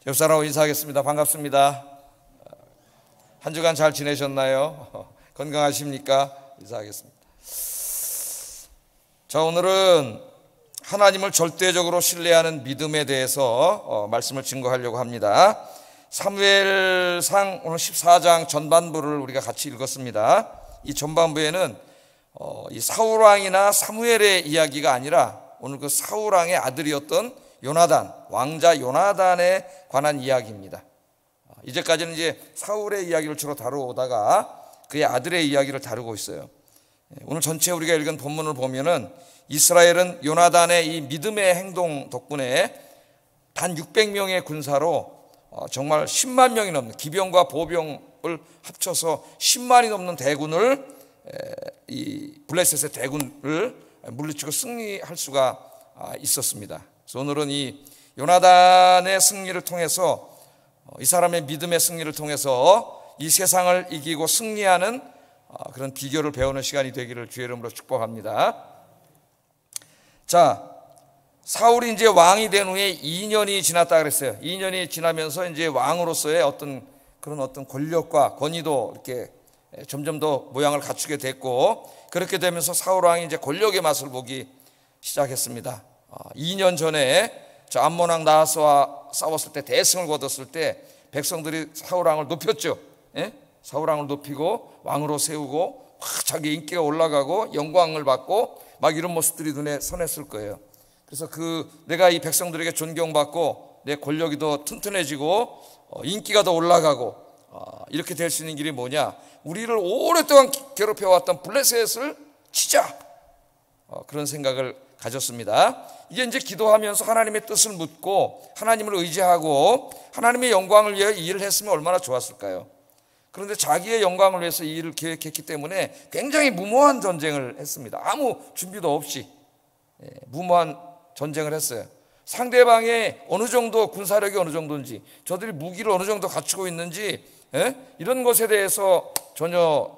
옆 사람하고 인사하겠습니다. 반갑습니다. 한 주간 잘 지내셨나요? 건강하십니까? 인사하겠습니다. 자, 오늘은 하나님을 절대적으로 신뢰하는 믿음에 대해서 말씀을 증거하려고 합니다. 사무엘상 오늘 14장 전반부를 우리가 같이 읽었습니다. 이 전반부에는 이 사울왕이나 사무엘의 이야기가 아니라 오늘 그 사울왕의 아들이었던 요나단, 왕자 요나단에 관한 이야기입니다. 이제까지는 이제 사울의 이야기를 주로 다루다가 그의 아들의 이야기를 다루고 있어요. 오늘 전체 우리가 읽은 본문을 보면은 이스라엘은 요나단의 이 믿음의 행동 덕분에 단 600명의 군사로 정말 10만 명이 넘는 기병과 보병을 합쳐서 10만이 넘는 대군을 이 블레셋의 대군을 물리치고 승리할 수가 있었습니다. 그래서 오늘은 이 요나단의 승리를 통해서 이 사람의 믿음의 승리를 통해서 이 세상을 이기고 승리하는 그런 비결을 배우는 시간이 되기를 주의 이름으로 축복합니다. 자, 사울이 이제 왕이 된 후에 2년이 지났다 그랬어요. 2년이 지나면서 이제 왕으로서의 어떤 권력과 권위도 이렇게 점점 더 모양을 갖추게 됐고, 그렇게 되면서 사울 왕이 이제 권력의 맛을 보기 시작했습니다. 2년 전에 저 암몬 왕 나하스와 싸웠을 때 대승을 거뒀을 때 백성들이 사울 왕을 높였죠. 사울 왕을 높이고 왕으로 세우고 자기 인기가 올라가고 영광을 받고 막 이런 모습들이 눈에 선했을 거예요. 그래서 내가 이 백성들에게 존경받고 내 권력이 더 튼튼해지고 인기가 더 올라가고 이렇게 될 수 있는 길이 뭐냐? 우리를 오랫동안 괴롭혀왔던 블레셋을 치자. 그런 생각을 가졌습니다. 이게 이제 기도하면서 하나님의 뜻을 묻고 하나님을 의지하고 하나님의 영광을 위해 이 일을 했으면 얼마나 좋았을까요? 그런데 자기의 영광을 위해서 이 일을 계획했기 때문에 굉장히 무모한 전쟁을 했습니다. 아무 준비도 없이 무모한 전쟁을 했어요. 상대방의 어느 정도 군사력이 어느 정도인지, 저들이 무기를 어느 정도 갖추고 있는지 이런 것에 대해서 전혀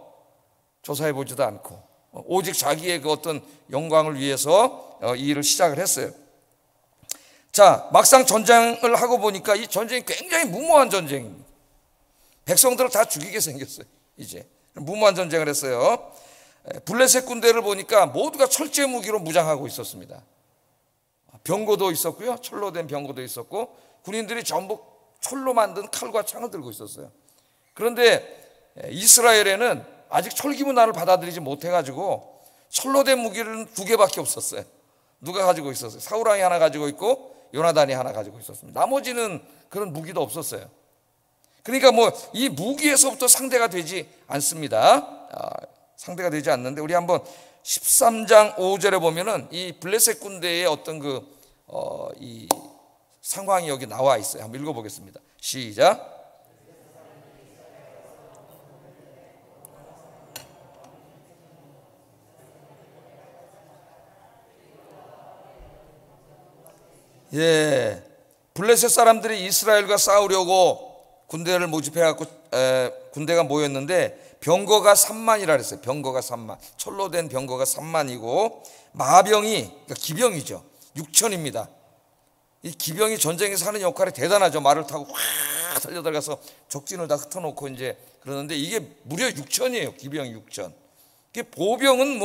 조사해 보지도 않고 오직 자기의 그 어떤 영광을 위해서 이 일을 시작을 했어요. 자, 막상 전쟁을 하고 보니까 이 전쟁이 굉장히 무모한 전쟁입니다. 백성들을 다 죽이게 생겼어요. 이제 무모한 전쟁을 했어요. 블레셋 군대를 보니까 모두가 철제 무기로 무장하고 있었습니다. 병거도 있었고요, 철로 된 병거도 있었고, 군인들이 전부 철로 만든 칼과 창을 들고 있었어요. 그런데 이스라엘에는 아직 철기 문화를 받아들이지 못해가지고 철로 된 무기는 2개밖에 없었어요. 누가 가지고 있었어요? 사울왕이 하나 가지고 있고 요나단이 하나 가지고 있었습니다. 나머지는 그런 무기도 없었어요. 그러니까 이 무기에서부터 상대가 되지 않습니다. 상대가 되지 않는데, 우리 한번 13장 5절에 보면은 이 블레셋 군대의 어떤 이 상황이 여기 나와 있어요. 한번 읽어보겠습니다. 시작. 블레셋 사람들이 이스라엘과 싸우려고 군대를 모집해갖고 군대가 모였는데 병거가 3만이라 그랬어요. 병거가 3만, 철로 된 병거가 3만이고 마병이, 그러니까 기병이죠, 6천입니다. 이 기병이 전쟁에서 하는 역할이 대단하죠. 말을 타고 확 달려들어가서 적진을 다 흩어놓고 이제 그러는데 이게 무려 6천이에요. 기병이 6천. 보병은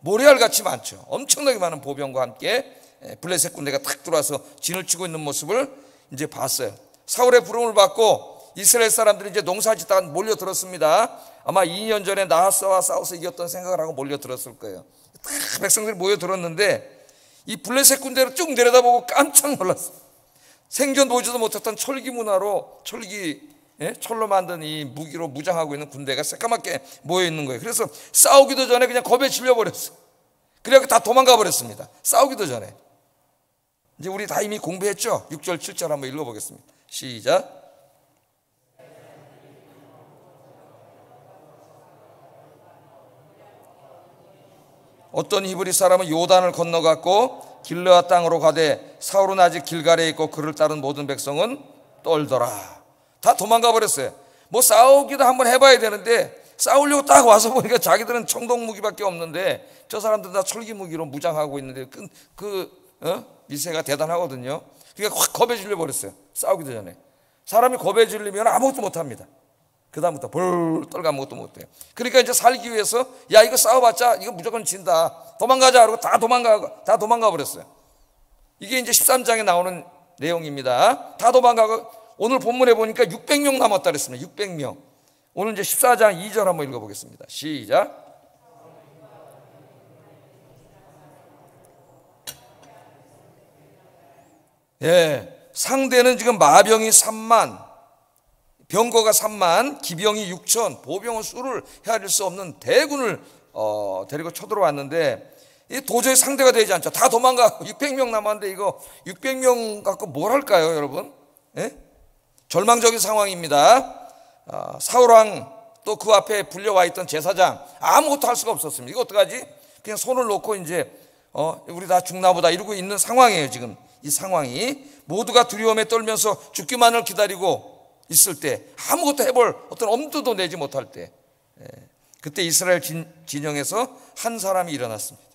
모래알같이 많죠. 엄청나게 많은 보병과 함께 블레셋 군대가 탁 들어와서 진을 치고 있는 모습을 이제 봤어요. 사울의 부름을 받고 이스라엘 사람들이 이제 농사짓다가 몰려들었습니다. 아마 2년 전에 나하스와 싸워서 이겼던 생각을 하고 몰려들었을 거예요. 다 백성들이 모여들었는데 이 블레셋 군대를 쭉 내려다보고 깜짝 놀랐어요. 생전 보지도 못했던 철기 문화로 철로 만든 이 무기로 무장하고 있는 군대가 새까맣게 모여있는 거예요. 그래서 싸우기도 전에 그냥 겁에 질려버렸어요. 그래서 다 도망가 버렸습니다. 싸우기도 전에. 이제 우리 다 이미 공부했죠? 6절 7절 한번 읽어보겠습니다. 시작. 어떤 히브리 사람은 요단을 건너갔고 길르앗 땅으로 가되 사울은 아직 길갈에 있고 그를 따른 모든 백성은 떨더라. 다 도망가 버렸어요. 싸우기도 한번 해봐야 되는데 싸우려고 딱 와서 보니까 자기들은 청동 무기밖에 없는데 저 사람들은 다 철기 무기로 무장하고 있는데 미세가 대단하거든요. 그러니까 확 겁에 질려 버렸어요. 싸우기도 전에. 사람이 겁에 질리면 아무것도 못합니다. 그 다음부터 벌 떨고 아무것도 못해요. 그러니까 이제 살기 위해서 야 이거 싸워봤자 이거 무조건 진다, 도망가자 그러고 다 도망가 버렸어요. 이게 이제 13장에 나오는 내용입니다. 다 도망가고 오늘 본문에 보니까 600명 남았다 그랬습니다. 600명. 오늘 이제 14장 2절 한번 읽어보겠습니다. 시작. 예, 상대는 지금 마병이 3만, 병거가 3만, 기병이 6천, 보병은 수를 헤아릴 수 없는 대군을 데리고 쳐들어왔는데 이 도저히 상대가 되지 않죠. 다 도망가고 600명 남았는데 이거 600명 갖고 뭘 할까요, 여러분? 예? 절망적인 상황입니다. 사울왕 또 그 앞에 불려와 있던 제사장 아무것도 할 수가 없었습니다. 이거 어떡하지? 그냥 손을 놓고 이제 우리 다 죽나 보다 이러고 있는 상황이에요. 지금 이 상황이 모두가 두려움에 떨면서 죽기만을 기다리고 있을 때, 아무것도 해볼 어떤 엄두도 내지 못할 때, 그때 이스라엘 진영에서 한 사람이 일어났습니다.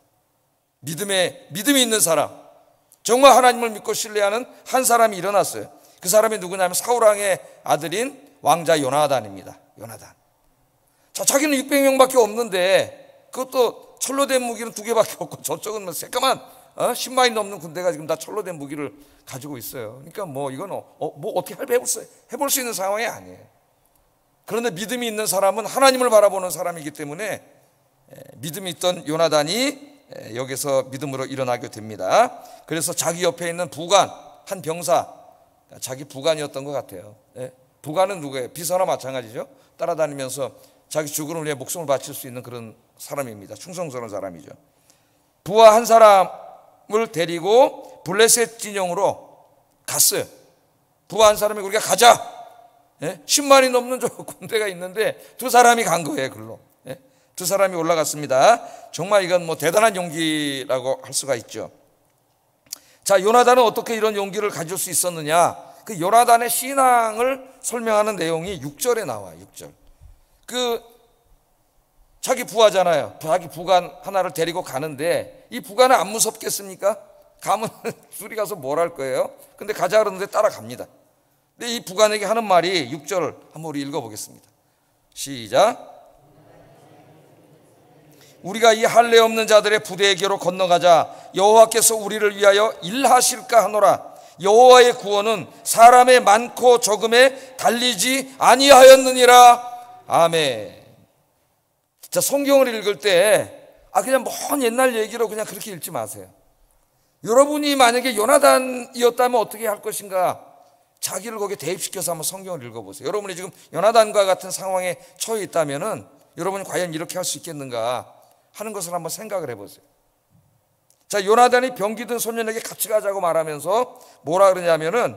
믿음이 있는 사람, 정말 하나님을 믿고 신뢰하는 한 사람이 일어났어요. 그 사람이 누구냐면 사울왕의 아들인 왕자 요나단입니다. 요나단. 자, 자기는 600명밖에 없는데 그것도 철로 된 무기는 2개밖에 없고 저쪽은 뭐 새까만 10만이 넘는 군대가 지금 다 철로 된 무기를 가지고 있어요. 그러니까 뭐 이건 뭐 어떻게 해볼 수 있는 상황이 아니에요. 그런데 믿음이 있는 사람은 하나님을 바라보는 사람이기 때문에 믿음이 있던 요나단이 여기서 믿음으로 일어나게 됩니다. 그래서 자기 옆에 있는 부관, 한 병사, 자기 부관이었던 것 같아요. 부관은 누구예요? 비서나 마찬가지죠. 따라다니면서 자기 죽음을 위해 목숨을 바칠 수 있는 그런 사람입니다. 충성스러운 사람이죠. 부하 한 사람을 데리고 블레셋 진영으로 갔어요. 부하 한 사람이 우리가 가자. 10만이 넘는 저 군대가 있는데 두 사람이 간 거예요. 글로. 두 사람이 올라갔습니다. 정말 이건 뭐 대단한 용기라고 할 수가 있죠. 자, 요나단은 어떻게 이런 용기를 가질 수 있었느냐? 그 요나단의 신앙을 설명하는 내용이 6절에 나와요. 6절. 자기 부하잖아요. 자기 부관 하나를 데리고 가는데 이 부관은 안 무섭겠습니까? 가면 둘이 가서 뭘 할 거예요? 근데 가자 그러는데 따라갑니다. 근데 이 부관에게 하는 말이 6절 한번 우리 읽어보겠습니다. 시작. 우리가 이 할례 없는 자들의 부대에게로 건너가자. 여호와께서 우리를 위하여 일하실까 하노라. 여호와의 구원은 사람의 많고 적음에 달리지 아니하였느니라. 아멘. 자, 성경을 읽을 때 그냥 먼 옛날 얘기로 그냥 그렇게 읽지 마세요. 여러분이 만약에 요나단이었다면 어떻게 할 것인가? 자기를 거기에 대입시켜서 한번 성경을 읽어보세요. 여러분이 지금 요나단과 같은 상황에 처해 있다면은 여러분이 과연 이렇게 할 수 있겠는가 하는 것을 한번 생각을 해보세요. 자, 요나단이 병기 든 소년에게 같이 가자고 말하면서 뭐라 그러냐면은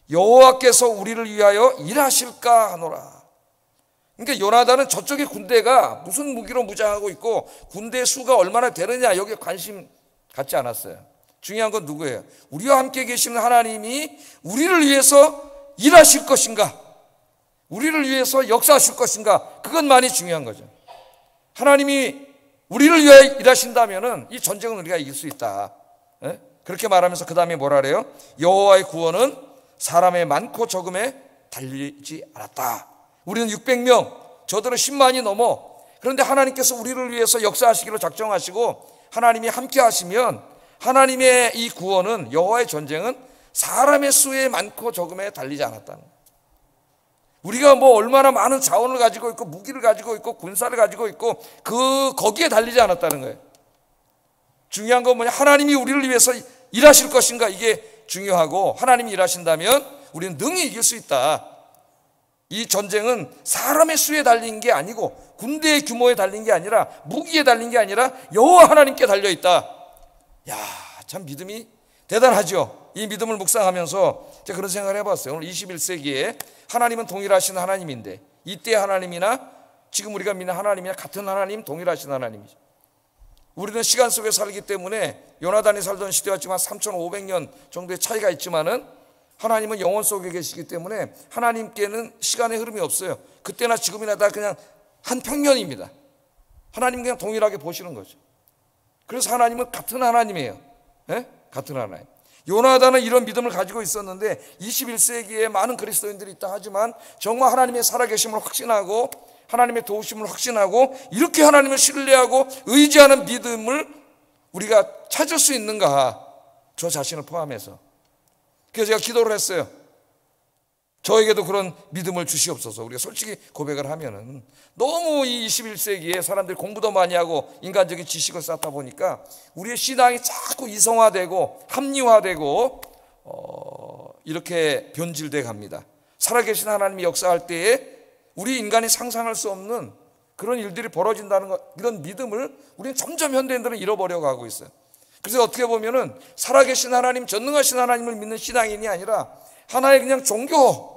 여호와께서 우리를 위하여 일하실까 하노라. 그러니까 요나단은 저쪽의 군대가 무슨 무기로 무장하고 있고 군대 수가 얼마나 되느냐 여기에 관심 갖지 않았어요. 중요한 건 누구예요? 우리와 함께 계시는 하나님이 우리를 위해서 일하실 것인가, 우리를 위해서 역사하실 것인가, 그것만이 중요한 거죠. 하나님이 우리를 위해 일하신다면은 이 전쟁은 우리가 이길 수 있다. 그렇게 말하면서 그 다음에 뭐라 그래요? 여호와의 구원은 사람의 많고 적음에 달리지 않았다. 우리는 600명, 저들은 10만이 넘어. 그런데 하나님께서 우리를 위해서 역사하시기로 작정하시고 하나님이 함께 하시면 하나님의 이 구원은, 여호와의 전쟁은 사람의 수에 많고 적음에 달리지 않았다는 거예요. 우리가 뭐 얼마나 많은 자원을 가지고 있고 무기를 가지고 있고 군사를 가지고 있고 거기에 달리지 않았다는 거예요. 중요한 건 뭐냐? 하나님이 우리를 위해서 일하실 것인가, 이게 중요하고, 하나님이 일하신다면 우리는 능히 이길 수 있다. 이 전쟁은 사람의 수에 달린 게 아니고 군대의 규모에 달린 게 아니라 무기에 달린 게 아니라 여호와 하나님께 달려있다. 야, 참 믿음이 대단하죠. 이 믿음을 묵상하면서 제가 그런 생각을 해봤어요. 오늘 21세기에 하나님은 동일하신 하나님인데 이때 하나님이나 지금 우리가 믿는 하나님이나 같은 하나님, 동일하신 하나님이죠. 우리는 시간 속에 살기 때문에 요나단이 살던 시대와 지금 한 3,500년 정도의 차이가 있지만은 하나님은 영원 속에 계시기 때문에 하나님께는 시간의 흐름이 없어요. 그때나 지금이나 다 그냥 한 평년입니다. 하나님 그냥 동일하게 보시는 거죠. 그래서 하나님은 같은 하나님이에요. 같은 하나님. 요나단은 이런 믿음을 가지고 있었는데 21세기에 많은 그리스도인들이 있다 하지만 정말 하나님의 살아계심을 확신하고 하나님의 도우심을 확신하고 이렇게 하나님을 신뢰하고 의지하는 믿음을 우리가 찾을 수 있는가? 저 자신을 포함해서. 그래서 제가 기도를 했어요. 저에게도 그런 믿음을 주시옵소서. 우리가 솔직히 고백을 하면은 너무 이 21세기에 사람들이 공부도 많이 하고 인간적인 지식을 쌓다 보니까 우리의 신앙이 자꾸 이성화되고 합리화되고 이렇게 변질돼 갑니다. 살아계신 하나님이 역사할 때에 우리 인간이 상상할 수 없는 그런 일들이 벌어진다는 것, 이런 믿음을 우리는 점점 현대인들은 잃어버려 가고 있어요. 그래서 어떻게 보면은 살아계신 하나님, 전능하신 하나님을 믿는 신앙인이 아니라 하나의 그냥 종교,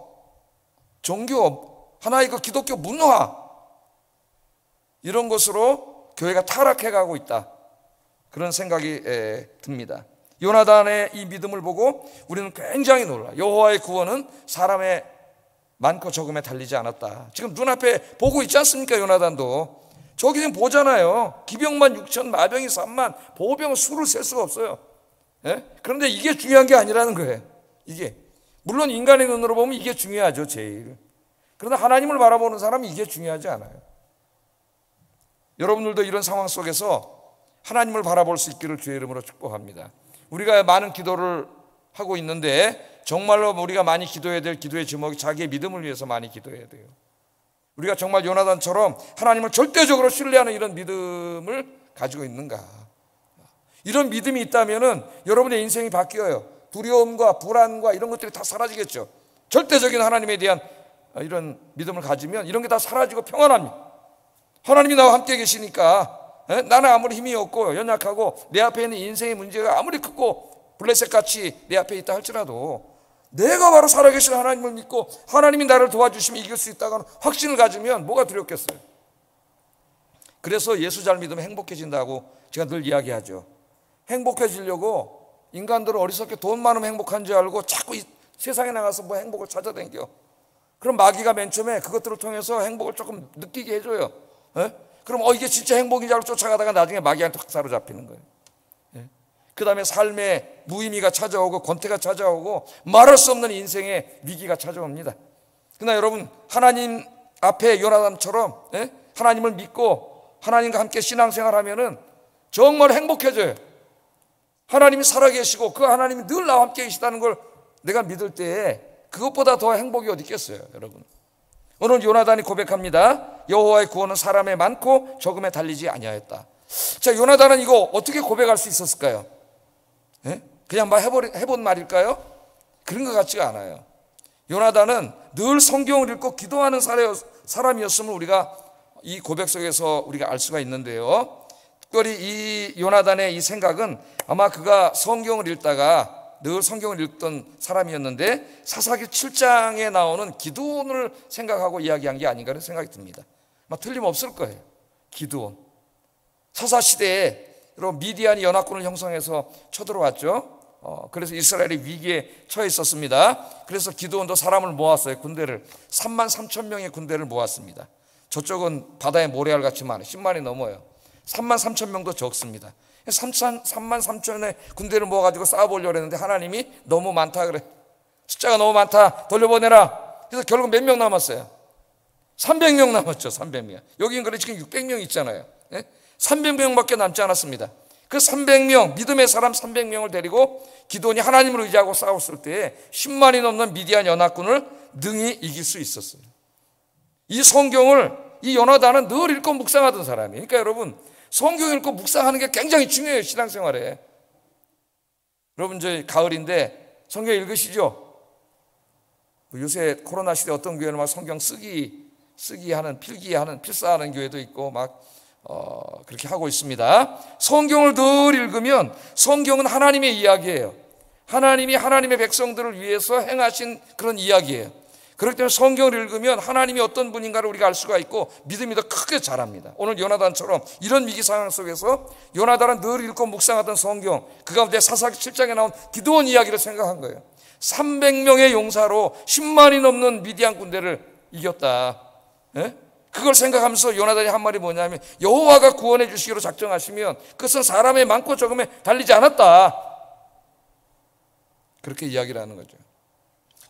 하나의 그 기독교 문화, 이런 것으로 교회가 타락해 가고 있다. 그런 생각이 듭니다. 요나단의 이 믿음을 보고 우리는 굉장히 놀라. 여호와의 구원은 사람의 많고 적음에 달리지 않았다. 지금 눈앞에 보고 있지 않습니까? 요나단도 저기 지금 보잖아요. 기병만 6천, 마병이 3만, 보병은 수를 셀 수가 없어요. 예? 그런데 이게 중요한 게 아니라는 거예요. 이게 물론 인간의 눈으로 보면 이게 중요하죠, 제일. 그러나 하나님을 바라보는 사람은 이게 중요하지 않아요. 여러분들도 이런 상황 속에서 하나님을 바라볼 수 있기를 주의 이름으로 축복합니다. 우리가 많은 기도를 하고 있는데 정말로 우리가 많이 기도해야 될 기도의 제목이 자기의 믿음을 위해서 많이 기도해야 돼요. 우리가 정말 요나단처럼 하나님을 절대적으로 신뢰하는 이런 믿음을 가지고 있는가? 이런 믿음이 있다면은 여러분의 인생이 바뀌어요. 두려움과 불안과 이런 것들이 다 사라지겠죠. 절대적인 하나님에 대한 이런 믿음을 가지면 이런 게 다 사라지고 평안합니다. 하나님이 나와 함께 계시니까 나는 아무리 힘이 없고 연약하고 내 앞에 있는 인생의 문제가 아무리 크고 블레셋같이 내 앞에 있다 할지라도 내가 바로 살아계신 하나님을 믿고 하나님이 나를 도와주시면 이길 수 있다는 확신을 가지면 뭐가 두렵겠어요. 그래서 예수 잘 믿으면 행복해진다고 제가 늘 이야기하죠. 행복해지려고 인간들은 어리석게 돈 많으면 행복한 줄 알고 자꾸 이 세상에 나가서 뭐 행복을 찾아다녀. 그럼 마귀가 맨 처음에 그것들을 통해서 행복을 조금 느끼게 해줘요. 그럼 이게 진짜 행복인 줄 알고 쫓아가다가 나중에 마귀한테 확 사로잡히는 거예요. 그 다음에 삶의 무의미가 찾아오고 권태가 찾아오고 말할 수 없는 인생의 위기가 찾아옵니다. 그러나 여러분 하나님 앞에 요나단처럼 하나님을 믿고 하나님과 함께 신앙생활하면은 정말 행복해져요. 하나님이 살아계시고 그 하나님이 늘 나와 함께 계시다는 걸 내가 믿을 때에 그것보다 더 행복이 어디 있겠어요, 여러분. 오늘 요나단이 고백합니다. 여호와의 구원은 사람의 많고 적음에 달리지 아니하였다. 자, 요나단은 이거 어떻게 고백할 수 있었을까요? 그냥 막 해본 말일까요? 그런 것 같지가 않아요. 요나단은 늘 성경을 읽고 기도하는 사람이었음을 우리가 이 고백 속에서 우리가 알 수가 있는데요. 특별히 이 요나단의 이 생각은 아마 그가 성경을 읽다가 늘 성경을 읽던 사람이었는데 사사기 7장에 나오는 기드온을 생각하고 이야기한 게 아닌가 하는 생각이 듭니다. 아마 틀림없을 거예요. 기드온. 사사시대에 여러분 미디안이 연합군을 형성해서 쳐들어왔죠. 그래서 이스라엘이 위기에 처해 있었습니다. 그래서 기드온도 사람을 모았어요. 군대를 3만 3천 명의 군대를 모았습니다. 저쪽은 바다의 모래알 같이 많아요. 10만이 넘어요. 3만 3천 명도 적습니다. 3만 3천의 군대를 모아가지고 싸워보려고 했는데 하나님이 너무 많다 그래. 숫자가 너무 많다. 돌려보내라. 그래서 결국 몇 명 남았어요? 300명 남았죠. 300명. 여긴 그래 지금 600명 있잖아요. 300명밖에 남지 않았습니다. 그 300명, 믿음의 사람 300명을 데리고 기드온이 하나님을 의지하고 싸웠을 때 10만이 넘는 미디안 연합군을 능히 이길 수 있었어요. 이 성경을 이 요나단은 늘 읽고 묵상하던 사람이에요. 그러니까 여러분 성경 읽고 묵상하는 게 굉장히 중요해요. 신앙생활에. 여러분 저희 가을인데 성경 읽으시죠? 요새 코로나 시대 어떤 교회는 막 성경 쓰기하는 필기하는 필사하는 교회도 있고 막 그렇게 하고 있습니다. 성경을 늘 읽으면 성경은 하나님의 이야기예요. 하나님이 하나님의 백성들을 위해서 행하신 그런 이야기예요. 그렇기 때문에 성경을 읽으면 하나님이 어떤 분인가를 우리가 알 수가 있고 믿음이 더 크게 자랍니다. 오늘 요나단처럼 이런 위기 상황 속에서 요나단은 늘 읽고 묵상하던 성경 그 가운데 사사기 7장에 나온 기드온 이야기를 생각한 거예요. 300명의 용사로 10만이 넘는 미디안 군대를 이겼다. 그걸 생각하면서 요나단이 한 말이 뭐냐면 여호와가 구원해 주시기로 작정하시면 그것은 사람의 많고 적음에 달리지 않았다. 그렇게 이야기를 하는 거죠.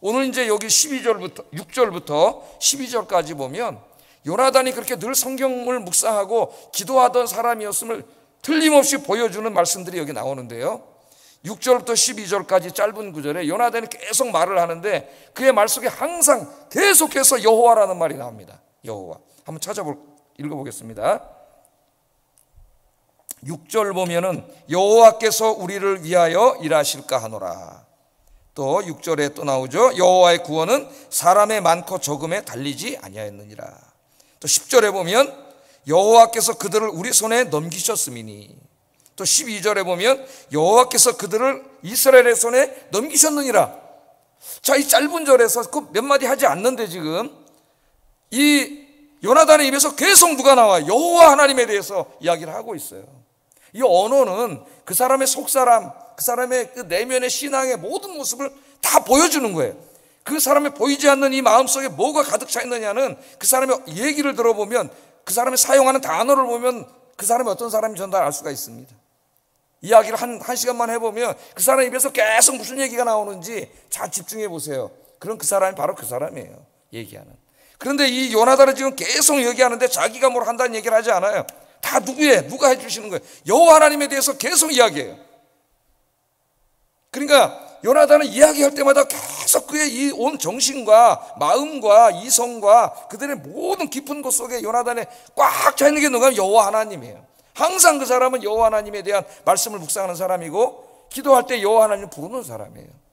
오늘 이제 여기 6절부터 12절까지 보면 요나단이 그렇게 늘 성경을 묵상하고 기도하던 사람이었음을 틀림없이 보여주는 말씀들이 여기 나오는데요. 6절부터 12절까지 짧은 구절에 요나단이 계속 말을 하는데 그의 말 속에 항상 계속해서 여호와라는 말이 나옵니다. 여호와. 한번 읽어보겠습니다. 6절 보면은 여호와께서 우리를 위하여 일하실까 하노라. 또 6절에 또 나오죠. 여호와의 구원은 사람의 많고 적음에 달리지 아니하였느니라. 또 10절에 보면 여호와께서 그들을 우리 손에 넘기셨음이니. 또 12절에 보면 여호와께서 그들을 이스라엘의 손에 넘기셨느니라. 자, 이 짧은 절에서 그 몇 마디 하지 않는데 지금 이 요나단의 입에서 계속 누가 나와? 여호와 하나님에 대해서 이야기를 하고 있어요. 이 언어는 그 사람의 속사람, 그 사람의 그 내면의 신앙의 모든 모습을 다 보여주는 거예요. 그 사람의 보이지 않는 이 마음속에 뭐가 가득 차 있느냐는 그 사람의 얘기를 들어보면, 그 사람이 사용하는 단어를 보면 그 사람이 어떤 사람인지 전다 알 수가 있습니다. 이야기를 한 시간만 해보면 그 사람 입에서 계속 무슨 얘기가 나오는지 잘 집중해 보세요. 그럼 그 사람이 바로 그 사람이에요, 얘기하는. 그런데 이 요나단은 지금 계속 얘기하는데 자기가 뭘 한다는 얘기를 하지 않아요. 다 누가 해주시는 거예요? 여호와 하나님에 대해서 계속 이야기해요. 그러니까 요나단은 이야기할 때마다 계속 그의 이 온 정신과 마음과 이성과 그들의 모든 깊은 곳 속에 요나단에 꽉 차 있는 게 누가? 여호와 하나님이에요. 항상 그 사람은 여호와 하나님에 대한 말씀을 묵상하는 사람이고 기도할 때 여호와 하나님을 부르는 사람이에요.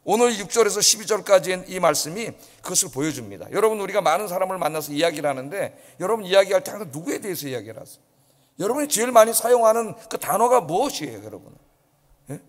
오늘 6절에서 12절까지의 이 말씀이 그것을 보여줍니다. 여러분, 우리가 많은 사람을 만나서 이야기를 하는데 여러분 이야기할 때 항상 누구에 대해서 이야기를 하세요? 여러분이 제일 많이 사용하는 그 단어가 무엇이에요, 여러분? 예?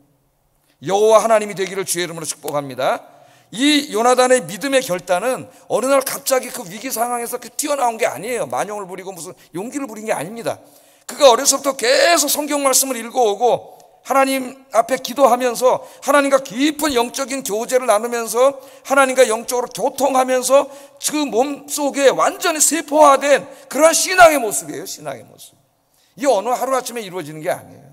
여호와 하나님이 되기를 주의 이름으로 축복합니다. 이 요나단의 믿음의 결단은 어느 날 갑자기 그 위기 상황에서 튀어나온 게 아니에요. 만용을 부리고 무슨 용기를 부린 게 아닙니다. 그가 어려서부터 계속 성경 말씀을 읽어오고 하나님 앞에 기도하면서 하나님과 깊은 영적인 교제를 나누면서 하나님과 영적으로 교통하면서 그 몸속에 완전히 세포화된 그러한 신앙의 모습이에요. 신앙의 모습. 이 어느 하루아침에 이루어지는 게 아니에요.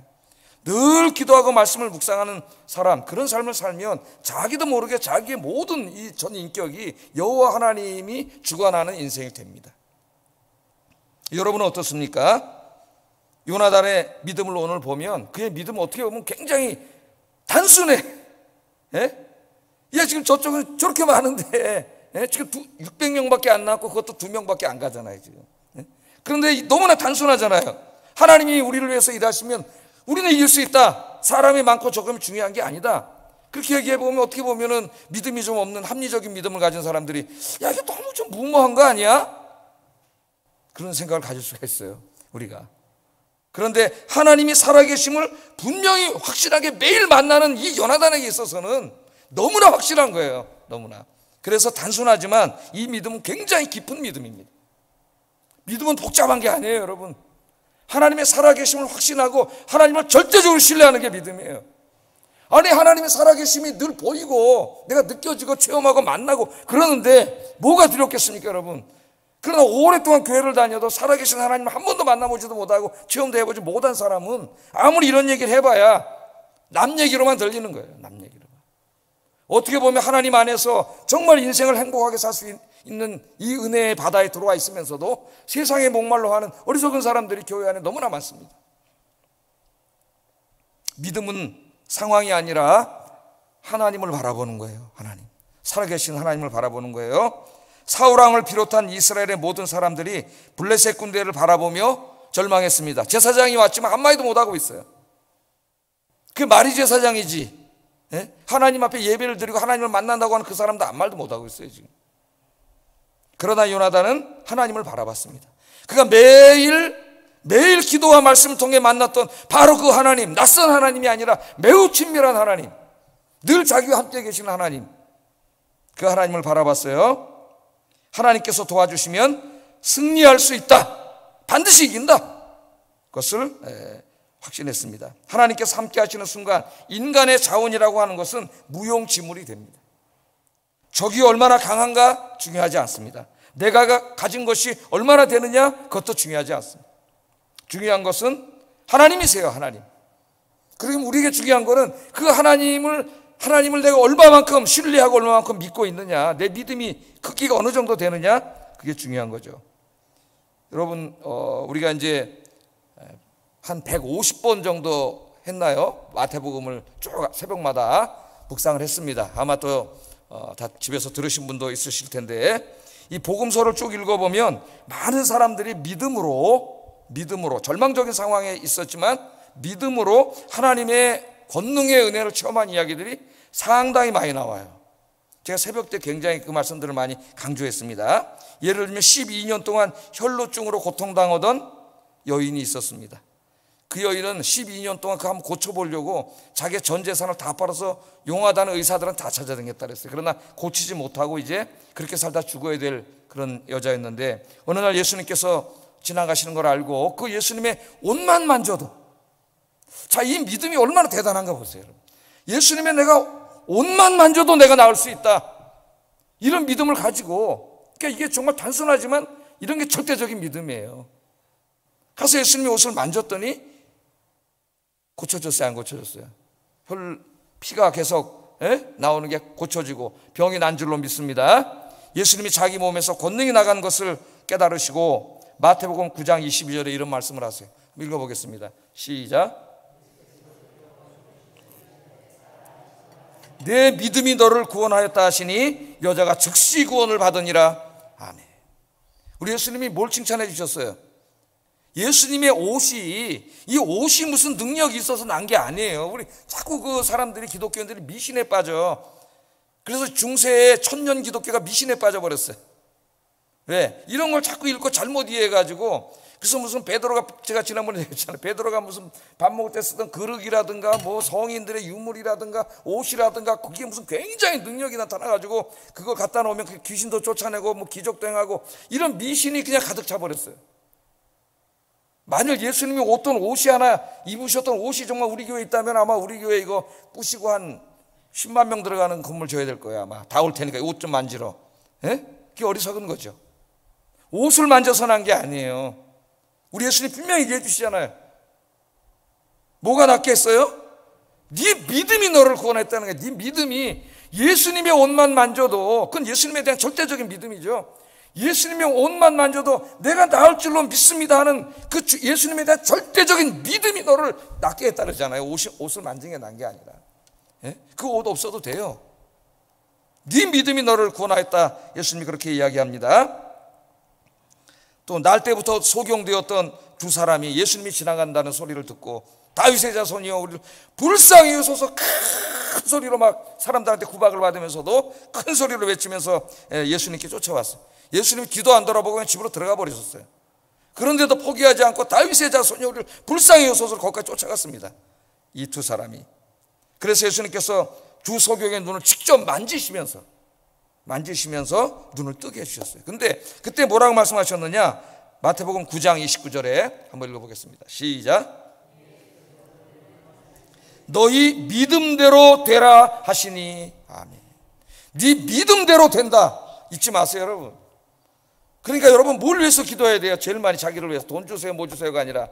늘 기도하고 말씀을 묵상하는 사람, 그런 삶을 살면 자기도 모르게 자기의 모든 이 전 인격이 여호와 하나님이 주관하는 인생이 됩니다. 여러분은 어떻습니까? 요나단의 믿음을 오늘 보면 그의 믿음은 어떻게 보면 굉장히 단순해. 예? 야, 지금 저쪽은 저렇게 많은데, 예? 지금 600명밖에 안 나왔고 그것도 2명밖에 안 가잖아요, 지금. 예? 그런데 너무나 단순하잖아요. 하나님이 우리를 위해서 일하시면 우리는 이길 수 있다. 사람이 많고 적음이 중요한 게 아니다. 그렇게 얘기해보면 어떻게 보면은 믿음이 좀 없는 합리적인 믿음을 가진 사람들이 야, 이게 너무 좀 무모한 거 아니야? 그런 생각을 가질 수가 있어요, 우리가. 그런데 하나님이 살아계심을 분명히 확실하게 매일 만나는 이 요나단에게 있어서는 너무나 확실한 거예요. 너무나. 그래서 단순하지만 이 믿음은 굉장히 깊은 믿음입니다. 믿음은 복잡한 게 아니에요, 여러분. 하나님의 살아계심을 확신하고 하나님을 절대적으로 신뢰하는 게 믿음이에요. 아니, 하나님의 살아계심이 늘 보이고 내가 느껴지고 체험하고 만나고 그러는데 뭐가 두렵겠습니까, 여러분? 그러나 오랫동안 교회를 다녀도 살아계신 하나님을 한 번도 만나보지도 못하고 체험도 해보지 못한 사람은 아무리 이런 얘기를 해봐야 남 얘기로만 들리는 거예요. 남 얘기로만. 어떻게 보면 하나님 안에서 정말 인생을 행복하게 살 수 있는 이 은혜의 바다에 들어와 있으면서도 세상에 목말로 하는 어리석은 사람들이 교회 안에 너무나 많습니다. 믿음은 상황이 아니라 하나님을 바라보는 거예요. 하나님. 살아계신 하나님을 바라보는 거예요. 사울왕을 비롯한 이스라엘의 모든 사람들이 블레셋 군대를 바라보며 절망했습니다. 제사장이 왔지만 한마디도 못하고 있어요. 그게 말이 제사장이지. 예? 하나님 앞에 예배를 드리고 하나님을 만난다고 하는 그 사람도 아무 말도 못하고 있어요, 지금. 그러나 요나단은 하나님을 바라봤습니다. 그가 매일 기도와 말씀을 통해 만났던 바로 그 하나님, 낯선 하나님이 아니라 매우 친밀한 하나님, 늘 자기와 함께 계시는 하나님, 그 하나님을 바라봤어요. 하나님께서 도와주시면 승리할 수 있다. 반드시 이긴다. 그것을 확신했습니다. 하나님께서 함께 하시는 순간 인간의 자원이라고 하는 것은 무용지물이 됩니다. 적이 얼마나 강한가 중요하지 않습니다. 내가 가진 것이 얼마나 되느냐 그것도 중요하지 않습니다. 중요한 것은 하나님이세요. 하나님. 그럼 우리에게 중요한 것은 그 하나님을 하나님을 내가 얼마만큼 신뢰하고 얼마만큼 믿고 있느냐, 내 믿음이 크기가 어느 정도 되느냐, 그게 중요한 거죠. 여러분, 우리가 이제 한 150번 정도 했나요? 마태복음을 쭉 새벽마다 묵상을 했습니다. 아마 또 다 집에서 들으신 분도 있으실 텐데, 이 복음서를 쭉 읽어보면 많은 사람들이 믿음으로 절망적인 상황에 있었지만 믿음으로 하나님의 권능의 은혜를 체험한 이야기들이 상당히 많이 나와요. 제가 새벽 때 굉장히 그 말씀들을 많이 강조했습니다. 예를 들면 12년 동안 혈루증으로 고통당하던 여인이 있었습니다. 그 여인은 12년 동안 그거 한번 고쳐보려고 자기의 전 재산을 다 팔아서 용하다는 의사들은 다 찾아다녔다 그랬어요. 그러나 고치지 못하고 이제 그렇게 살다 죽어야 될 그런 여자였는데, 어느 날 예수님께서 지나가시는 걸 알고 그 예수님의 옷만 만져도, 자, 이 믿음이 얼마나 대단한가 보세요. 예수님의 내가 옷만 만져도 내가 나을 수 있다, 이런 믿음을 가지고, 그러니까 이게 정말 단순하지만 이런 게 절대적인 믿음이에요. 가서 예수님의 옷을 만졌더니 고쳐졌어요, 안 고쳐졌어요? 피가 계속 나오는 게 고쳐지고 병이 난 줄로 믿습니다. 예수님이 자기 몸에서 권능이 나간 것을 깨달으시고 마태복음 9장 22절에 이런 말씀을 하세요. 읽어보겠습니다. 시작. 내 믿음이 너를 구원하였다 하시니 여자가 즉시 구원을 받으니라. 아멘. 우리 예수님이 뭘 칭찬해 주셨어요? 예수님의 옷이, 이 옷이 무슨 능력이 있어서 난 게 아니에요. 우리 자꾸 그 사람들이, 기독교인들이 미신에 빠져. 그래서 중세의 천년 기독교가 미신에 빠져버렸어요. 왜? 이런 걸 자꾸 읽고 잘못 이해해가지고, 그래서 무슨 베드로가, 제가 지난번에 얘기했잖아요. 베드로가 무슨 밥 먹을 때 쓰던 그릇이라든가 뭐 성인들의 유물이라든가 옷이라든가 그게 무슨 굉장히 능력이 나타나가지고 그걸 갖다 놓으면 그 귀신도 쫓아내고 뭐 기적도 행하고, 이런 미신이 그냥 가득 차버렸어요. 만일 예수님이 어떤 옷이 하나 입으셨던 옷이 정말 우리 교회에 있다면 아마 우리 교회 이거 부시고 한 10만 명 들어가는 건물 줘야 될 거예요. 아마 다 올 테니까 옷 좀 만지러. 그게 어리석은 거죠. 옷을 만져서 난 게 아니에요. 우리 예수님 분명히 얘기해 주시잖아요. 뭐가 낫겠어요? 네 믿음이 너를 구원했다는 거예요. 네 믿음이, 예수님의 옷만 만져도, 그건 예수님에 대한 절대적인 믿음이죠. 예수님의 옷만 만져도 내가 나을 줄로 믿습니다 하는 그 예수님에 대한 절대적인 믿음이 너를 낫게 했다 그러잖아요. 옷을 만진 게 난 게 아니라. 그 옷 없어도 돼요. 네 믿음이 너를 구원하였다, 예수님이 그렇게 이야기합니다. 또 날 때부터 소경되었던 두 사람이 예수님이 지나간다는 소리를 듣고 다윗의 자손이여 우리를 불쌍히 여소서 큰 소리로 막 사람들한테 구박을 받으면서도 큰 소리로 외치면서 예수님께 쫓아왔어요. 예수님이 뒤도 안 돌아보고 그냥 집으로 들어가 버리셨어요. 그런데도 포기하지 않고 다윗의 자손이여 우리를 불쌍히 여소서 거기까지 쫓아갔습니다, 이 두 사람이. 그래서 예수님께서 두 소경의 눈을 직접 만지시면서 눈을 뜨게 해주셨어요. 근데 그때 뭐라고 말씀하셨느냐? 마태복음 9장 29절에 한번 읽어보겠습니다. 시작. 너희 믿음대로 되라 하시니. 아멘. 네 믿음대로 된다, 잊지 마세요 여러분. 그러니까 여러분 뭘 위해서 기도해야 돼요? 제일 많이 자기를 위해서. 돈 주세요 뭐 주세요가 아니라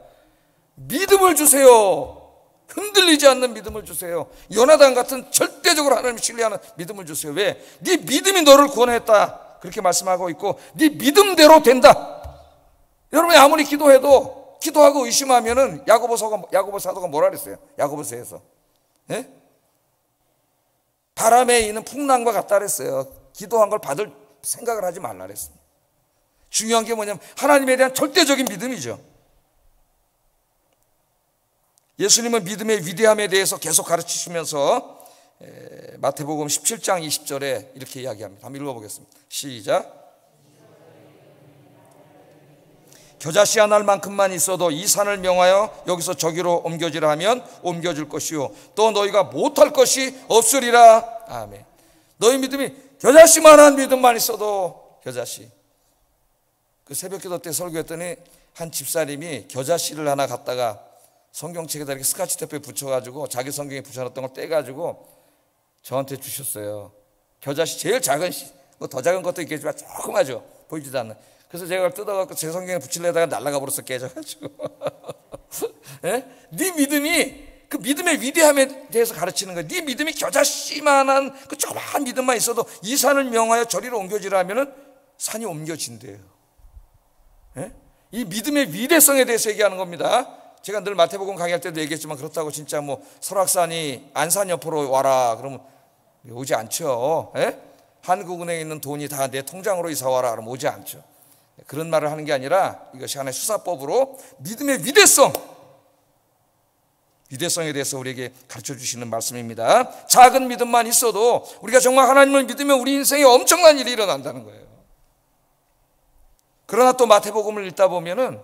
믿음을 주세요. 흔들리지 않는 믿음을 주세요. 요나단 같은 절대적으로 하나님을 신뢰하는 믿음을 주세요. 왜? 네 믿음이 너를 구원했다, 그렇게 말씀하고 있고 네 믿음대로 된다. 여러분이 아무리 기도해도, 기도하고 의심하면은 야고보 사도가 뭐라 그랬어요? 야고보서에서 바람에 있는 풍랑과 같다 그랬어요. 기도한 걸 받을 생각을 하지 말라 그랬습니다. 중요한 게 뭐냐면 하나님에 대한 절대적인 믿음이죠. 예수님은 믿음의 위대함에 대해서 계속 가르치시면서 마태복음 17장 20절에 이렇게 이야기합니다. 한번 읽어보겠습니다. 시작. 겨자씨 한 알만큼만 있어도 이 산을 명하여 여기서 저기로 옮겨지라 하면 옮겨질 것이요 또 너희가 못할 것이 없으리라. 아멘. 너희 믿음이 겨자씨만한 믿음만 있어도, 겨자씨. 그 새벽기도 때 설교했더니 한 집사님이 겨자씨를 하나 갖다가 성경책에다 이렇게 스카치 테이프에 붙여가지고 자기 성경에 붙여놨던 걸 떼가지고 저한테 주셨어요. 겨자씨 제일 작은 씨, 뭐 더 작은 것도 있겠지만 조그마죠. 보이지도 않는. 그래서 제가 그걸 뜯어갖고 제 성경에 붙이려다가 날아가 버렸어, 깨져가지고. 네 믿음이 그 믿음의 위대함에 대해서 가르치는 거예요. 네 믿음이 겨자씨만한 그 조그마한 믿음만 있어도 이 산을 명하여 저리로 옮겨지라 하면은 산이 옮겨진대요. 예? 이 믿음의 위대성에 대해서 얘기하는 겁니다. 제가 늘 마태복음 강의할 때도 얘기했지만 그렇다고 진짜 뭐 설악산이 안산 옆으로 와라 그러면 오지 않죠. 예? 한국은행에 있는 돈이 다 내 통장으로 이사 와라 그러면 오지 않죠. 그런 말을 하는 게 아니라 이것이 하나의 수사법으로 믿음의 위대성에 대해서 우리에게 가르쳐 주시는 말씀입니다. 작은 믿음만 있어도 우리가 정말 하나님을 믿으면 우리 인생에 엄청난 일이 일어난다는 거예요. 그러나 또 마태복음을 읽다 보면은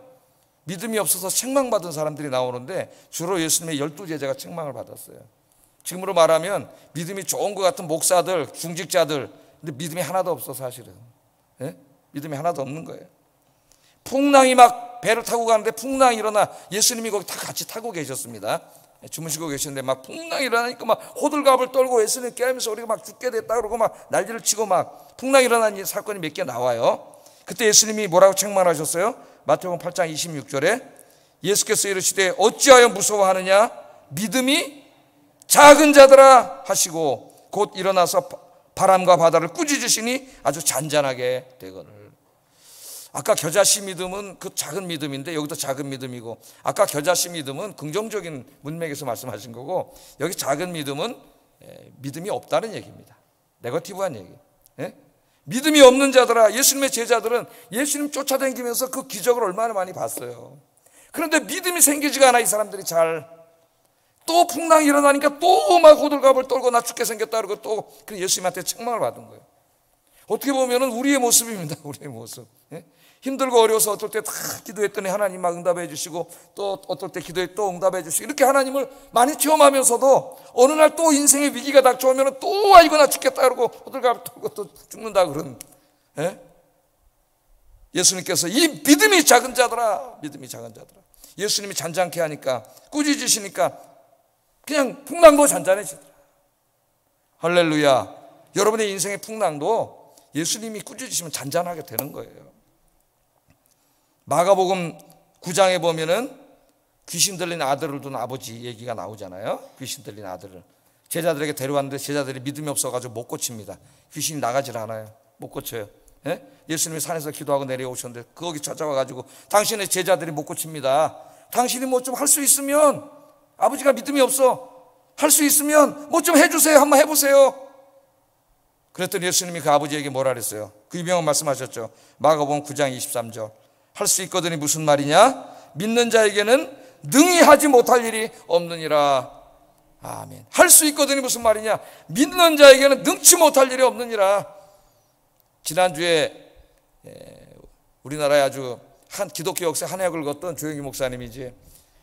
믿음이 없어서 책망받은 사람들이 나오는데 주로 예수님의 12제자가 책망을 받았어요. 지금으로 말하면 믿음이 좋은 것 같은 목사들, 중직자들, 근데 믿음이 하나도 없어 사실은. 예? 믿음이 하나도 없는 거예요. 풍랑이 막 배를 타고 가는데 풍랑이 일어나 예수님이 거기 다 같이 타고 계셨습니다. 주무시고 계셨는데 막 풍랑이 일어나니까 막 호들갑을 떨고 예수님 깨우면서 우리가 막 죽게 됐다 그러고 막 난리를 치고 막 풍랑이 일어난 사건이 몇 개 나와요. 그때 예수님이 뭐라고 책망하셨어요? 마태복음 8장 26절에 예수께서 이르시되 어찌하여 무서워하느냐 믿음이 작은 자들아 하시고 곧 일어나서 바람과 바다를 꾸짖으시니 아주 잔잔하게 되거늘. 아까 겨자씨 믿음은 그 작은 믿음인데 여기도 작은 믿음이고, 아까 겨자씨 믿음은 긍정적인 문맥에서 말씀하신 거고, 여기 작은 믿음은 믿음이 없다는 얘기입니다. 네거티브한 얘기. 예? 믿음이 없는 자들아, 예수님의 제자들은 예수님 쫓아다니면서 그 기적을 얼마나 많이 봤어요. 그런데 믿음이 생기지가 않아. 이 사람들이 잘 또 풍랑이 일어나니까 또 막 호들갑을 떨고 나 죽게 생겼다 그러고 또 예수님한테 책망을 받은 거예요. 어떻게 보면은 우리의 모습입니다. 우리의 모습. 예? 힘들고 어려워서 어떨 때 다 기도했더니 하나님 막 응답해 주시고, 또 어떨 때 기도해 또 응답해 주시고, 이렇게 하나님을 많이 체험하면서도 어느 날 또 인생의 위기가 닥쳐오면 또 아 이거 나 죽겠다 그러고 호들갑을 떨고 또 죽는다 그런. 예? 예수님께서 이 믿음이 작은 자들아, 믿음이 작은 자들아. 예수님이 잔잔케 하니까, 꾸짖으시니까 그냥 풍랑도 잔잔해지더라. 할렐루야. 여러분의 인생의 풍랑도 예수님이 꾸짖으시면 잔잔하게 되는 거예요. 마가복음 9장에 보면은 귀신 들린 아들을 둔 아버지 얘기가 나오잖아요. 귀신 들린 아들을 제자들에게 데려왔는데 제자들이 믿음이 없어가지고 못 고칩니다. 귀신이 나가질 않아요. 못 고쳐요. 예? 예수님이 산에서 기도하고 내려오셨는데 거기 찾아와가지고 당신의 제자들이 못 고칩니다. 당신이 뭐 좀 할 수 있으면, 아버지가 믿음이 없어, 할 수 있으면 뭐 좀 해주세요. 한번 해보세요. 그랬더니 예수님이 그 아버지에게 뭐라 그랬어요? 그 유명한 말씀하셨죠. 마가복음 9장 23절. 할 수 있거든이 무슨 말이냐? 믿는 자에게는 능히 하지 못할 일이 없느니라. 아멘. 할 수 있거든이 무슨 말이냐? 믿는 자에게는 능치 못할 일이 없느니라. 지난주에 우리나라에 아주 한 기독교 역사 한 획을 걷던 조영기 목사님이 이제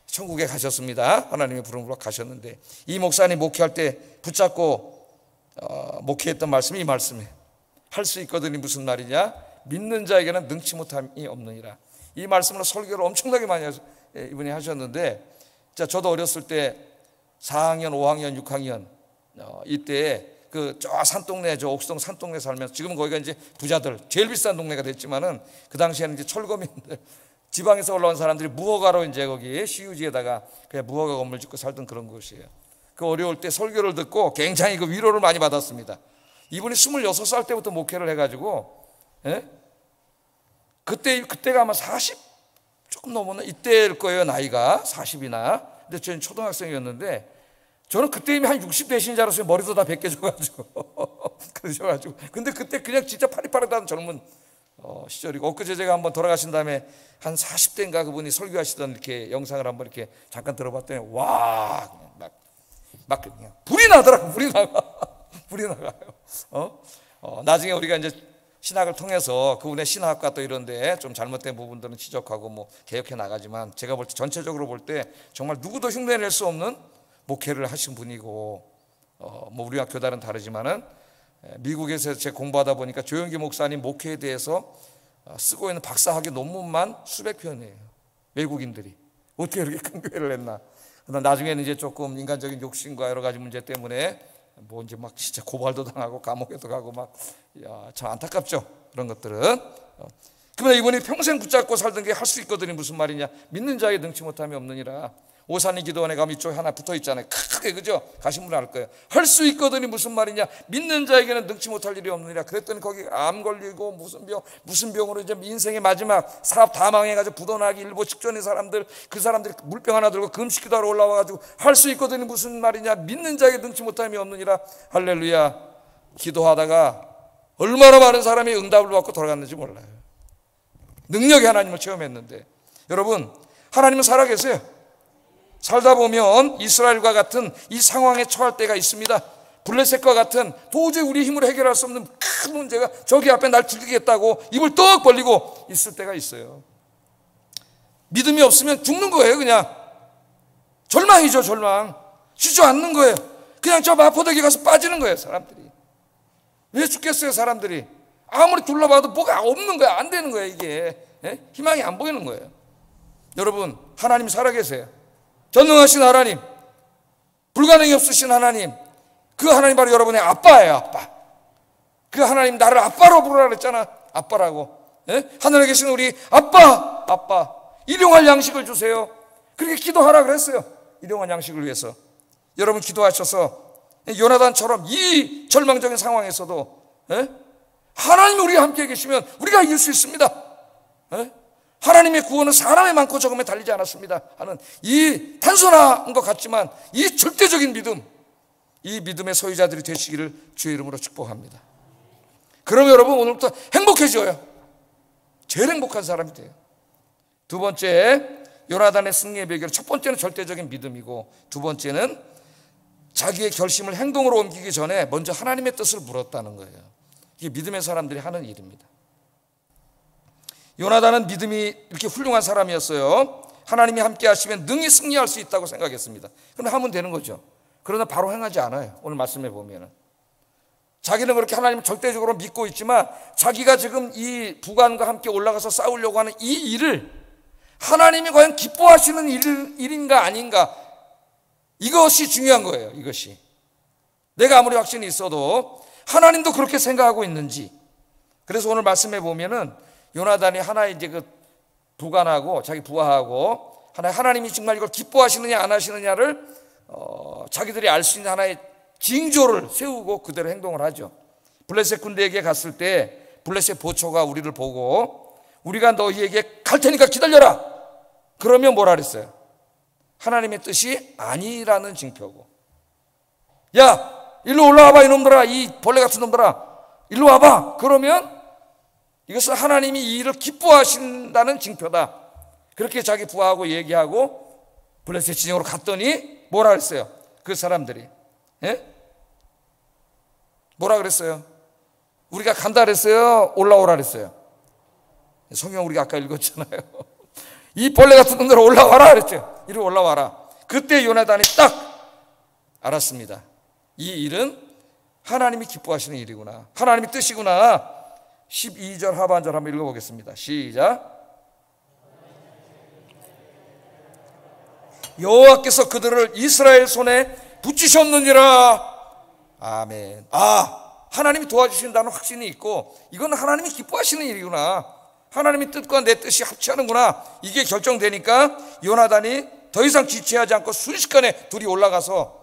천국에 가셨습니다. 하나님의 부름으로 가셨는데, 이 목사님 목회할 때 붙잡고 목회했던 말씀이 이 말씀이에요. 할 수 있거든이 무슨 말이냐? 믿는 자에게는 능치 못함이 없느니라. 이 말씀으로 설교를 엄청나게 많이 이분이 하셨는데, 저도 어렸을 때 4학년, 5학년, 6학년 이때 그 저 산동네, 저 옥수동 산동네 살면서, 지금은 거기가 이제 부자들 제일 비싼 동네가 됐지만은 그 당시에는 이제 철거민들, 지방에서 올라온 사람들이 무허가로 이제 거기 시유지에다가 그냥 무허가 건물 짓고 살던 그런 곳이에요. 그 어려울 때 설교를 듣고 굉장히 그 위로를 많이 받았습니다. 이분이 26살 때부터 목회를 해가지고, 예? 그때가 아마 40 조금 넘었나 이때일 거예요. 나이가 40이나. 근데 저는 초등학생이었는데, 저는 그때 이미 한 60 되신 줄 알았어요. 머리도 다 벗겨져가지고 그러셔가지고. 근데 그때 그냥 진짜 파리파리한 젊은 시절이고, 엊그제 제가 한번 돌아가신 다음에 한 40대인가 그분이 설교하시던 이렇게 영상을 한번 이렇게 잠깐 들어봤더니 와, 막 그냥 불이 나더라고. 불이 나가. 불이 나가요. 나중에 우리가 이제 신학을 통해서 그분의 신학과 또 이런데 좀 잘못된 부분들은 지적하고 뭐 개혁해 나가지만, 제가 볼 때 전체적으로 볼 때 정말 누구도 흉내낼 수 없는 목회를 하신 분이고, 뭐 우리와 교단은 다르지만은 미국에서 제가 공부하다 보니까 조영기 목사님 목회에 대해서 쓰고 있는 박사학위 논문만 수백 편이에요. 외국인들이 어떻게 이렇게 큰 교회를 했나. 그러나 나중에는 이제 조금 인간적인 욕심과 여러 가지 문제 때문에 뭐 이제 막 진짜 고발도 당하고 감옥에도 가고 막, 참 안타깝죠. 그런 것들은. 그러나 이분이 평생 붙잡고 살던 게 할 수 있거든요. 무슨 말이냐? 믿는 자에게 능치 못함이 없느니라. 오산리 기도원에 가면 이쪽에 하나 붙어 있잖아요. 크게, 그죠? 가신 분은 알 거예요. 할 수 있거든이 무슨 말이냐? 믿는 자에게는 능치 못할 일이 없느니라. 그랬더니 거기 암 걸리고 무슨 병으로 이제 인생의 마지막 사업 다 망해가지고 부도나기 일보 직전의 사람들, 그 사람들이 물병 하나 들고 금식 기도하러 올라와가지고 할 수 있거든이 무슨 말이냐? 믿는 자에게 능치 못함이 없느니라. 할렐루야. 기도하다가 얼마나 많은 사람이 응답을 받고 돌아갔는지 몰라요. 능력의 하나님을 체험했는데, 여러분, 하나님은 살아계세요. 살다 보면 이스라엘과 같은 이 상황에 처할 때가 있습니다. 블레셋과 같은 도저히 우리 힘으로 해결할 수 없는 큰 문제가 저기 앞에 날 죽이겠다고 입을 떡 벌리고 있을 때가 있어요. 믿음이 없으면 죽는 거예요. 그냥 절망이죠. 절망. 주저앉는 거예요. 그냥 저 마포대교 가서 빠지는 거예요. 사람들이 왜 죽겠어요? 사람들이 아무리 둘러봐도 뭐가 없는 거야. 안 되는 거예요. 이게 희망이 안 보이는 거예요. 여러분, 하나님 살아계세요. 전능하신 하나님, 불가능이 없으신 하나님, 그 하나님 바로 여러분의 아빠예요. 아빠. 그 하나님 나를 아빠로 부르라 그랬잖아. 아빠라고. 하늘에 계신 우리 아빠, 일용할 양식을 주세요. 그렇게 기도하라 그랬어요. 일용할 양식을 위해서. 여러분, 기도하셔서 요나단처럼 이 절망적인 상황에서도 하나님이 우리와 함께 계시면 우리가 이길 수 있습니다. 하나님의 구원은 사람의 많고 적음에 달리지 않았습니다 하는 이 단순한 것 같지만 이 절대적인 믿음, 이 믿음의 소유자들이 되시기를 주의 이름으로 축복합니다. 그럼 여러분, 오늘부터 행복해져요. 제일 행복한 사람이 돼요. 두 번째, 요나단의 승리의 비결, 첫 번째는 절대적인 믿음이고, 두 번째는 자기의 결심을 행동으로 옮기기 전에 먼저 하나님의 뜻을 물었다는 거예요. 이게 믿음의 사람들이 하는 일입니다. 요나단은 믿음이 이렇게 훌륭한 사람이었어요. 하나님이 함께 하시면 능히 승리할 수 있다고 생각했습니다. 그럼 하면 되는 거죠. 그러나 바로 행하지 않아요. 오늘 말씀해 보면은 자기는 그렇게 하나님을 절대적으로 믿고 있지만 자기가 지금 이 부관과 함께 올라가서 싸우려고 하는 이 일을 하나님이 과연 기뻐하시는 일인가 아닌가, 이것이 중요한 거예요. 이것이 내가 아무리 확신이 있어도 하나님도 그렇게 생각하고 있는지. 그래서 오늘 말씀해 보면은 요나단이 하나의 이제 그 부관하고 자기 부하하고 하나님이 정말 이걸 기뻐하시느냐 안 하시느냐를 자기들이 알 수 있는 하나의 징조를 세우고 그대로 행동을 하죠. 블레셋 군대에게 갔을 때 블레셋 보초가 우리를 보고 우리가 너희에게 갈 테니까 기다려라. 그러면 뭐라 그랬어요? 하나님의 뜻이 아니라는 징표고, 야 일로 올라와봐 이놈들아, 이 벌레 같은 놈들아 일로 와봐. 그러면 이것은 하나님이 이 일을 기뻐하신다는 징표다. 그렇게 자기 부하하고 얘기하고 블레셋 진영으로 갔더니 뭐라 그랬어요? 그 사람들이 뭐라 그랬어요? 우리가 간다 그랬어요? 올라오라 그랬어요? 성경 우리가 아까 읽었잖아요. 이 벌레 같은 놈들 올라와라 그랬죠. 이리 올라와라. 그때 요나단이 딱 알았습니다. 이 일은 하나님이 기뻐하시는 일이구나, 하나님의 뜻이구나. 12절 하반절 한번 읽어보겠습니다. 시작. 여호와께서 그들을 이스라엘 손에 붙이셨느니라. 아멘. 하나님이 도와주신다는 확신이 있고, 이건 하나님이 기뻐하시는 일이구나, 하나님의 뜻과 내 뜻이 합치하는구나, 이게 결정되니까 요나단이 더 이상 지체하지 않고 순식간에 둘이 올라가서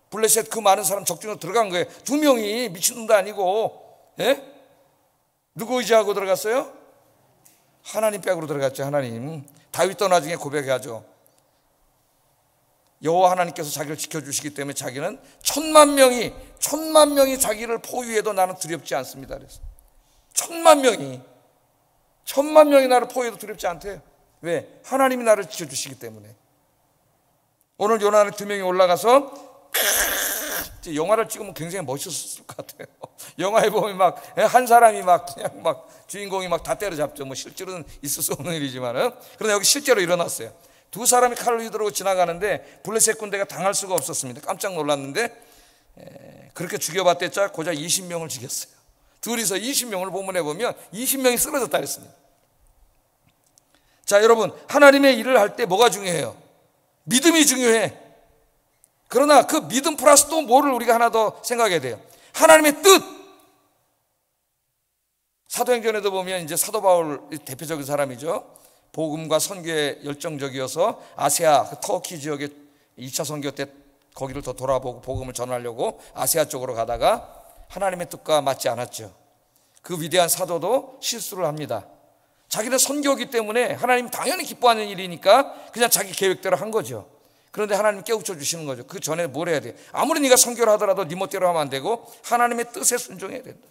블레셋 그 많은 사람 적중으로 들어간 거예요. 두 명이 미친놈도 아니고. 누구 의지하고 들어갔어요? 하나님 백으로 들어갔죠. 하나님. 다윗도 나중에 고백하죠. 여호와 하나님께서 자기를 지켜주시기 때문에 자기는 천만 명이 자기를 포위해도 나는 두렵지 않습니다. 그래서 천만 명이 나를 포위해도 두렵지 않대요. 왜? 하나님이 나를 지켜주시기 때문에. 오늘 요나단 두 명이 올라가서 영화를 찍으면 굉장히 멋있었을 것 같아요. 영화에 보면 막 한 사람이 막 그냥 막 주인공이 막 다 때려잡죠. 뭐 실제로는 있을 수 없는 일이지만은, 그러나 여기 실제로 일어났어요. 두 사람이 칼을 휘두르고 지나가는데 블레셋 군대가 당할 수가 없었습니다. 깜짝 놀랐는데 그렇게 죽여봤댔자 고작 20명을 죽였어요. 둘이서 20명을 본문에 보면 20명이 쓰러졌다 그랬습니다. 자, 여러분, 하나님의 일을 할 때 뭐가 중요해요? 믿음이 중요해. 그러나 그 믿음 플러스 또 뭐를 우리가 하나 더 생각해야 돼요? 하나님의 뜻. 사도행전에도 보면 이제 사도 바울 대표적인 사람이죠. 복음과 선교에 열정적이어서 아시아 그 터키 지역에 2차 선교 때 거기를 더 돌아보고 복음을 전하려고 아시아 쪽으로 가다가 하나님의 뜻과 맞지 않았죠. 그 위대한 사도도 실수를 합니다. 자기는 선교이기 때문에 하나님 당연히 기뻐하는 일이니까 그냥 자기 계획대로 한 거죠. 그런데 하나님 깨우쳐 주시는 거죠. 그 전에 뭘 해야 돼? 아무리 네가 선교를 하더라도 네 멋대로 하면 안 되고 하나님의 뜻에 순종해야 된다.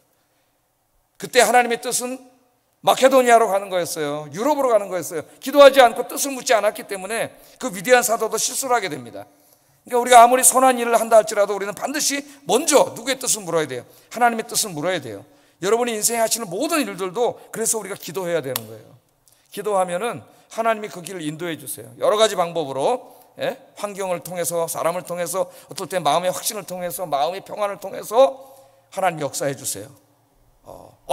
그때 하나님의 뜻은 마케도니아로 가는 거였어요. 유럽으로 가는 거였어요. 기도하지 않고 뜻을 묻지 않았기 때문에 그 위대한 사도도 실수를 하게 됩니다. 그러니까 우리가 아무리 선한 일을 한다 할지라도 우리는 반드시 먼저 누구의 뜻을 물어야 돼요? 하나님의 뜻을 물어야 돼요. 여러분이 인생에 하시는 모든 일들도 그래서 우리가 기도해야 되는 거예요. 기도하면은 하나님이 그 길을 인도해 주세요. 여러 가지 방법으로, 환경을 통해서, 사람을 통해서, 어떨 때 마음의 확신을 통해서, 마음의 평안을 통해서 하나님 역사해 주세요.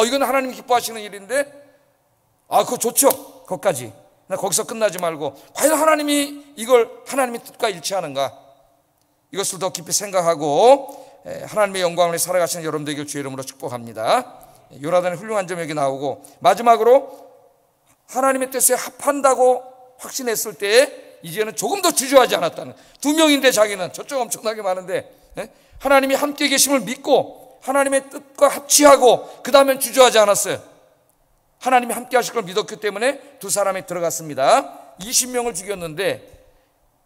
이건 하나님이 기뻐하시는 일인데, 그거 좋죠. 거기까지. 거기서 끝나지 말고 과연 하나님이 이걸 하나님의 뜻과 일치하는가, 이것을 더 깊이 생각하고 하나님의 영광을 살아가시는 여러분들에게 주의 이름으로 축복합니다. 요나단의 훌륭한 점이 여기 나오고, 마지막으로 하나님의 뜻에 합한다고 확신했을 때 이제는 조금 더 주저하지 않았다는, 2명인데 자기는 저쪽 엄청나게 많은데 하나님이 함께 계심을 믿고 하나님의 뜻과 합치하고 그 다음엔 주저하지 않았어요. 하나님이 함께 하실 걸 믿었기 때문에 두 사람이 들어갔습니다. 20명을 죽였는데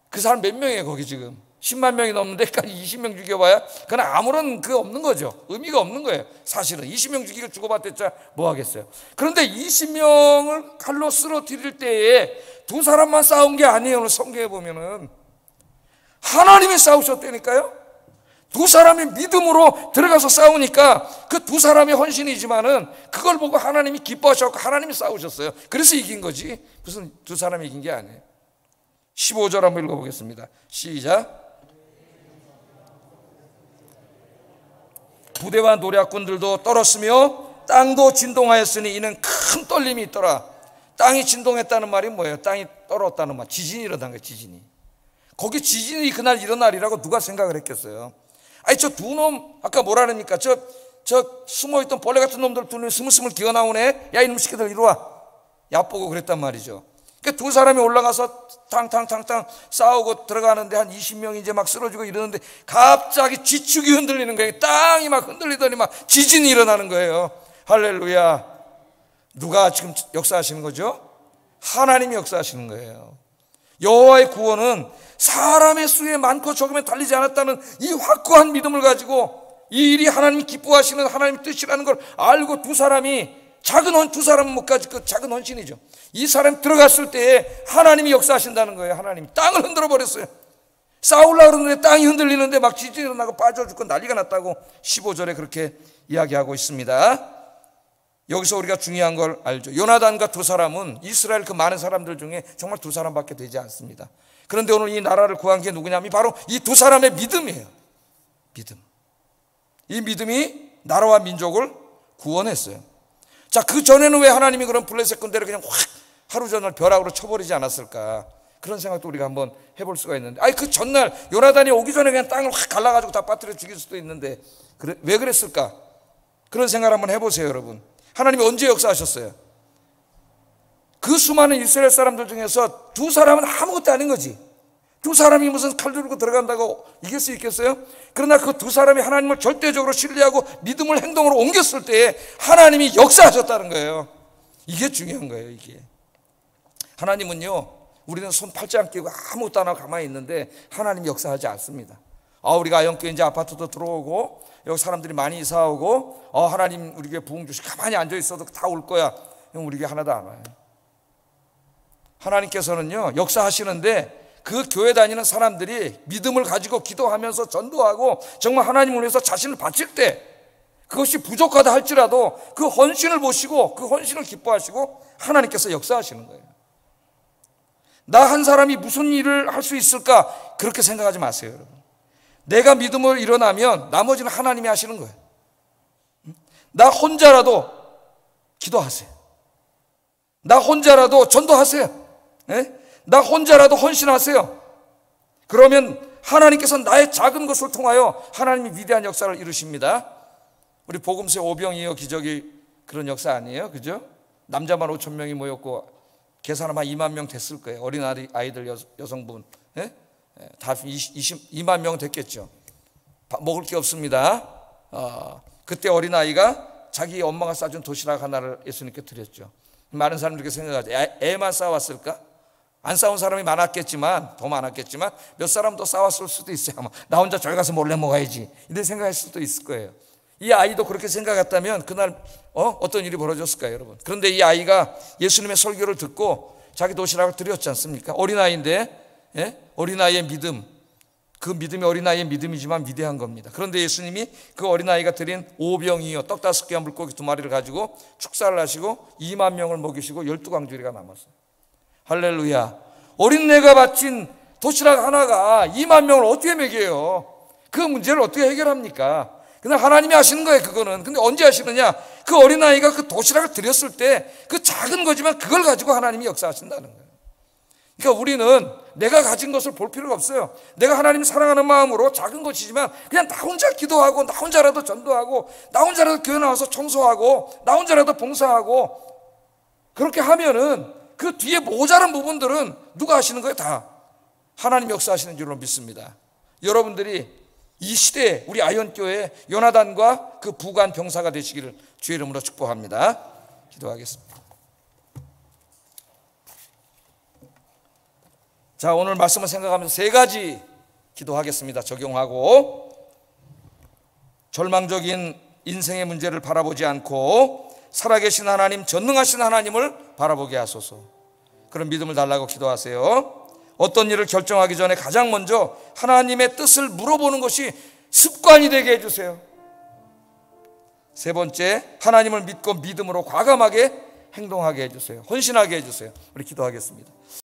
그 사람 몇 명이에요? 거기 지금 10만 명이 넘는데 20명 죽여봐야 그건 아무런 없는 거죠. 의미가 없는 거예요. 사실은 20명 죽이고 죽어봤댔자 뭐 하겠어요. 그런데 20명을 칼로 쓰러뜨릴 때에 두 사람만 싸운 게 아니에요. 오늘 성경에 보면은 하나님이 싸우셨다니까요. 두 사람이 믿음으로 들어가서 싸우니까 그 두 사람의 헌신이지만은 그걸 보고 하나님이 기뻐하셨고 하나님이 싸우셨어요. 그래서 이긴 거지 무슨 두 사람이 이긴 게 아니에요. 15절 한번 읽어보겠습니다. 시작. 부대와 노략군들도 떨었으며 땅도 진동하였으니 이는 큰 떨림이 있더라. 땅이 진동했다는 말이 뭐예요? 땅이 떨었다는 말, 지진이 일어난 거예요. 지진이. 거기 지진이 그날 일어나리라고 누가 생각을 했겠어요? 저 두 놈 아까 뭐라 그러니까 저 숨어있던 벌레 같은 놈들 두 놈이 스물스물 기어나오네. 야 이놈 새끼들 이리 와. 얕보고 그랬단 말이죠. 그러니까 두 사람이 올라가서 탕탕탕탕 싸우고 들어가는데 한 20명이 이제 막 쓰러지고 이러는데 갑자기 지축이 흔들리는 거예요. 땅이 막 흔들리더니 막 지진이 일어나는 거예요. 할렐루야. 누가 지금 역사하시는 거죠? 하나님이 역사하시는 거예요. 여호와의 구원은 사람의 수에 많고 적음에 달리지 않았다는 이 확고한 믿음을 가지고 이 일이 하나님이 기뻐하시는 하나님의 뜻이라는 걸 알고 두 사람이 두 사람은 못 가지 그 작은 헌신이죠. 이 사람 들어갔을 때에 하나님이 역사하신다는 거예요. 하나님이 땅을 흔들어 버렸어요. 싸우려고 그러는데 땅이 흔들리는데 막 지진이 일어나고 빠져 죽고 난리가 났다고 15절에 그렇게 이야기하고 있습니다. 여기서 우리가 중요한 걸 알죠. 요나단과 두 사람은 이스라엘 그 많은 사람들 중에 정말 두 사람밖에 되지 않습니다. 그런데 오늘 이 나라를 구한 게 누구냐면 바로 이 두 사람의 믿음이에요. 믿음. 이 믿음이 나라와 민족을 구원했어요. 자, 그 전에는 왜 하나님이 그런 블레셋 군대를 그냥 확 하루 전날 벼락으로 쳐버리지 않았을까? 그런 생각도 우리가 한번 해볼 수가 있는데, 그 전날 요나단이 오기 전에 그냥 땅을 확 갈라가지고 다 빠뜨려 죽일 수도 있는데 왜 그랬을까? 그런 생각을 한번 해보세요, 여러분. 하나님이 언제 역사하셨어요? 그 수많은 이스라엘 사람들 중에서 두 사람은 아무것도 아닌 거지. 두 사람이 무슨 칼 들고 들어간다고 이길 수 있겠어요? 그러나 그 두 사람이 하나님을 절대적으로 신뢰하고 믿음을 행동으로 옮겼을 때에 하나님이 역사하셨다는 거예요. 이게 중요한 거예요. 이게 하나님은요, 우리는 손 팔짱 끼고 아무것도 안 하고 가만히 있는데 하나님이 역사하지 않습니다. 우리가 아영교회 이제 아파트도 들어오고 여기 사람들이 많이 이사 오고 하나님 우리 교회 부흥 주시 가만히 앉아 있어도 다 올 거야. 우리 교회 하나도 안 와요. 하나님께서는요 역사하시는데 그 교회 다니는 사람들이 믿음을 가지고 기도하면서 전도하고 정말 하나님을 위해서 자신을 바칠 때 그것이 부족하다 할지라도 그 헌신을 보시고 그 헌신을 기뻐하시고 하나님께서 역사하시는 거예요. 나 한 사람이 무슨 일을 할 수 있을까? 그렇게 생각하지 마세요, 여러분. 내가 믿음으로 일어나면 나머지는 하나님이 하시는 거예요. 나 혼자라도 기도하세요. 나 혼자라도 전도하세요. 나 혼자라도 헌신하세요. 그러면 하나님께서 나의 작은 것을 통하여 하나님이 위대한 역사를 이루십니다. 우리 복음서의 오병이어 기적이 그런 역사 아니에요? 그죠? 남자만 5,000명이 모였고 계산하면 2만 명 됐을 거예요. 어린 아이들 여성분, 예? 다 2만 명 됐겠죠. 먹을 게 없습니다. 그때 어린 아이가 자기 엄마가 싸준 도시락 하나를 예수님께 드렸죠. 많은 사람들이 생각하죠. 애만 싸왔을까? 안 싸운 사람이 많았겠지만, 더 많았겠지만 몇 사람 더 싸웠을 수도 있어요. 아마 나 혼자 저기 가서 몰래 먹어야지 이런 생각할 수도 있을 거예요. 이 아이도 그렇게 생각했다면 그날 어떤 일이 벌어졌을까요, 여러분? 그런데 이 아이가 예수님의 설교를 듣고 자기 도시락을 드렸지 않습니까? 어린아이인데, 예? 어린아이의 믿음, 그 믿음이 어린아이의 믿음이지만 위대한 겁니다. 그런데 예수님이 그 어린아이가 드린 오병이어 떡 5개와 물고기 2마리를 가지고 축사를 하시고 2만 명을 먹이시고 12광주리가 남았어요. 할렐루야. 어린애가 바친 도시락 하나가 2만 명을 어떻게 먹여요? 그 문제를 어떻게 해결합니까? 그냥 하나님이 하시는 거예요, 그거는. 근데 언제 하시느냐? 그 어린아이가 그 도시락을 드렸을 때 그 작은 거지만 그걸 가지고 하나님이 역사하신다는 거예요. 그러니까 우리는 내가 가진 것을 볼 필요가 없어요. 내가 하나님 사랑하는 마음으로 작은 것이지만 그냥 나 혼자 기도하고, 나 혼자라도 전도하고, 나 혼자라도 교회 나와서 청소하고, 나 혼자라도 봉사하고, 그렇게 하면은 그 뒤에 모자란 부분들은 누가 하시는 거예요? 다 하나님 역사하시는 줄로 믿습니다. 여러분들이 이 시대에 우리 아현교회 요나단과 그 부관 병사가 되시기를 주의 이름으로 축복합니다. 기도하겠습니다. 자, 오늘 말씀을 생각하면서 3가지 기도하겠습니다. 적용하고, 절망적인 인생의 문제를 바라보지 않고 살아계신 하나님, 전능하신 하나님을 바라보게 하소서. 그런 믿음을 달라고 기도하세요. 어떤 일을 결정하기 전에 가장 먼저 하나님의 뜻을 물어보는 것이 습관이 되게 해주세요. 3번째, 하나님을 믿고 믿음으로 과감하게 행동하게 해주세요. 헌신하게 해주세요. 우리 기도하겠습니다.